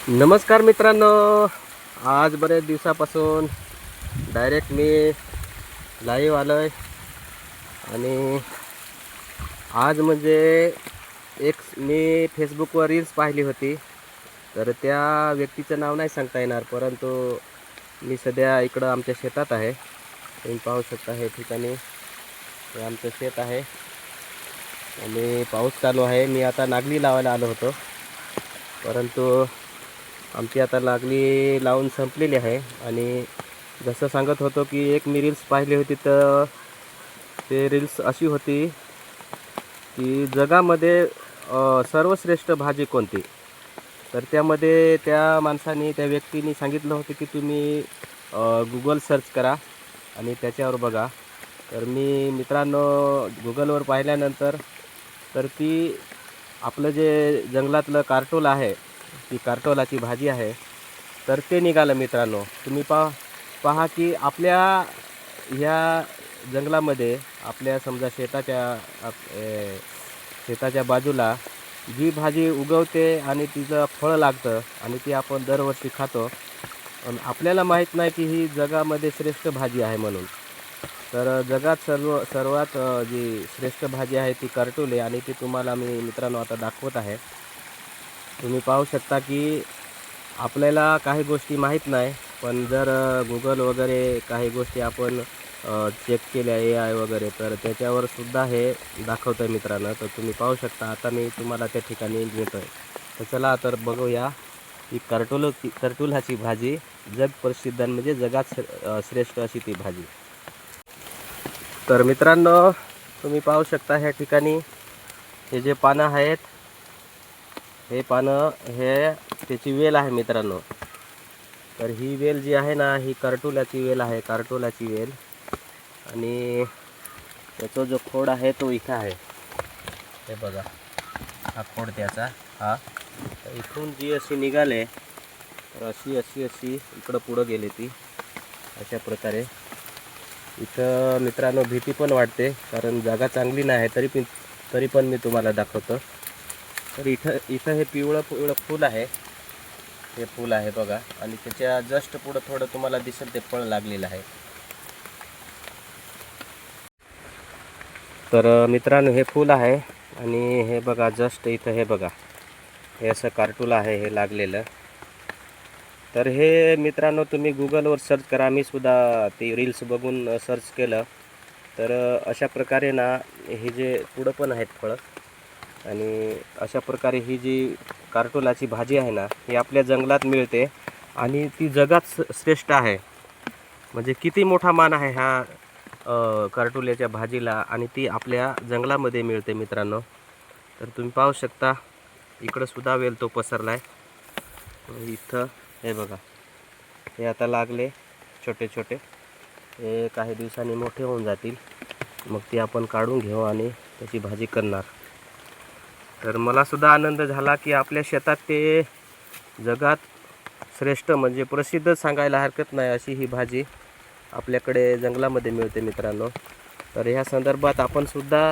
नमस्कार मित्रांनो, आज बरेच दिवसापासून डायरेक्ट मी लाईव्ह आलो आहे. आणि आज म्हणजे मी फेसबुकवर रील्स पाहिली होती. तर त्या व्यक्तीचं नाव नाही सांगता येणार, परंतु मी सध्या इकडं आमच्या शेतात आहे. तुम्ही पाहू शकता हे ठिकाणी हे आमचं शेत आहे आणि पाऊस चालू आहे. मी आता नागली लावायला आलो होतो, परंतु आमची आता लागली लावून संपलेली आहे. आणि जसं सांगत होतो की एक मी रील्स पाहिली होती, तर ते रील्स अशी होती की जगामध्ये सर्वश्रेष्ठ भाजी कोणती. तर त्यामध्ये त्या माणसाने त्या व्यक्तीने सांगितलं होतं की तुम्ही गुगल सर्च करा आणि त्याच्यावर बघा. तर मी मित्रांनो गुगलवर पाहिल्यानंतर तर ती आपलं जे जंगलातलं कारटोल आहे, ती कारटोलाची भाजी आहे, तर ते निघालं मित्रांनो. तुम्ही पहा की आपल्या ह्या जंगलामध्ये आपल्या समजा शेताच्या बाजूला जी भाजी उगवते आणि तिचं फळ लागतं आणि ती आपण दरवर्षी खातो, पण आपल्याला माहीत नाही की ही जगामध्ये श्रेष्ठ भाजी आहे म्हणून. तर जगात सर्वात जी श्रेष्ठ भाजी आहे ती कारटोल आहे आणि ती तुम्हाला मी मित्रांनो आता दाखवत आहे. तुम्ही पाहू शकता की आपल्याला काही गोष्टी माहीत नाही, पण जर गुगल वगैरे काही गोष्टी आपण चेक केल्या AI वगैरे, तर त्याच्यावर सुद्धा हे दाखवतं आहे मित्रांनो. तर तुम्ही पाहू शकता आता मी तुम्हाला त्या ठिकाणी नेतो आहे. तर चला तर बघूया की कारटोलाची भाजी जगप्रसिद्ध म्हणजे जगात श्रेष्ठ अशी ती भाजी. तर मित्रांनो तुम्ही पाहू शकता ह्या ठिकाणी हे जे पानं आहेत, हे पानं हे त्याची वेल आहे मित्रांनो. तर ही वेल जी आहे ना, ही कारटोलाची वेल आहे, कारटोलाची वेल. आणि त्याचा जो खोड आहे तो इथं आहे, हे बघा हा खोड त्याचा. हा तर इथून जी अशी निघाले, तर अशी अशी अशी इकडं पुढं गेली ती अशा प्रकारे. इथं मित्रांनो भीती पण वाटते, कारण जागा चांगली नाही आहे, तरी पण मी तुम्हाला दाखवतो. तर इथं हे पिवळं फूल आहे, हे फूल आहे बघा. आणि त्याच्या जस्ट पुढं थोडं तुम्हाला दिसेल ते फळ लागलेलं आहे. तर मित्रांनो हे फूल आहे आणि हे बघा जस्ट इथं हे बघा, हे असं कारटूल आहे हे लागलेलं. तर हे मित्रांनो तुम्ही गुगलवर सर्च करा. मी सुद्धा ते रील्स बघून सर्च केलं. तर अशा प्रकारे ना हे जे पुढं पण आहेत फळं, आणि अशा प्रकारे ही जी कारटोलाची भाजी आहे ना, ही आपल्या जंगलात मिळते आणि ती जगात श्रेष्ठ आहे. म्हणजे किती मोठा मान आहे ह्या कारटोल्याच्या भाजीला, आणि ती आपल्या जंगलामध्ये मिळते मित्रांनो. तर तुम्ही पाहू शकता इकडं सुद्धा वेल तो पसरला आहे. इथं हे बघा, हे आता लागले छोटे छोटे, हे काही दिवसांनी मोठे होऊन जातील. मग ती आपण काढून घेऊ आणि त्याची भाजी करणार. तर मला सुद्धा आनंद झाला की आपल्या शेतात ते जगात श्रेष्ठ म्हणजे प्रसिद्ध सांगायला हरकत नाही अशी ही भाजी आपल्याकडे जंगलामध्ये मिळते मित्रांनो. तर ह्या संदर्भात आपण सुद्धा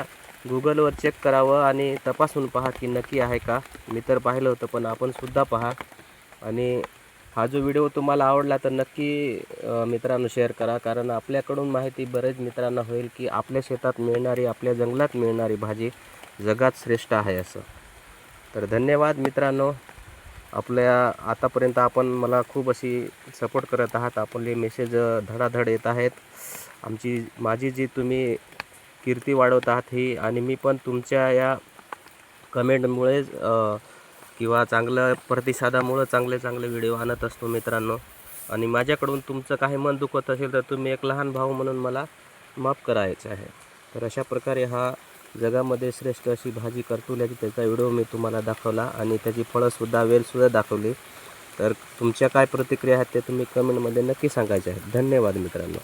गुगलवर चेक करावं आणि तपासून पहा की नक्की आहे का. मी तर पाहिलं होतं, पण आपण सुद्धा पहा. आणि हा जो व्हिडिओ तुम्हाला आवडला तर नक्की मित्रांनो शेअर करा, कारण आपल्याकडून माहिती बरेच मित्रांना होईल की आपल्या शेतात मिळणारी, आपल्या जंगलात मिळणारी भाजी जगात श्रेष्ठ आहे असं. तर धन्यवाद मित्रांनो. आपल्या आतापर्यंत आपण मला खूप अशी सपोर्ट करत आहात. आपले मेसेज धडाधड येत आहेत. माझी जी तुम्ही कीर्ती वाढवत आहात ही, आणि मी पण तुमच्या या कमेंटमुळे किंवा चांगल्या प्रतिसादामुळं चांगले व्हिडिओ आणत असतो मित्रांनो. आणि माझ्याकडून तुमचं काही मन दुखत असेल तर तुम्ही एक लहान भाऊ म्हणून मला माफ करायचं आहे. तर अशा प्रकारे हा जगामध्ये श्रेष्ठ अशी भाजी कारटोल्याची त्याचा व्हिडिओ मी तुम्हाला दाखवला आणि त्याची फळंसुद्धा वेलसुद्धा दाखवली. तर तुमच्या काय प्रतिक्रिया आहेत ते तुम्ही कमेंटमध्ये नक्की सांगायच्या आहेत. धन्यवाद मित्रांनो.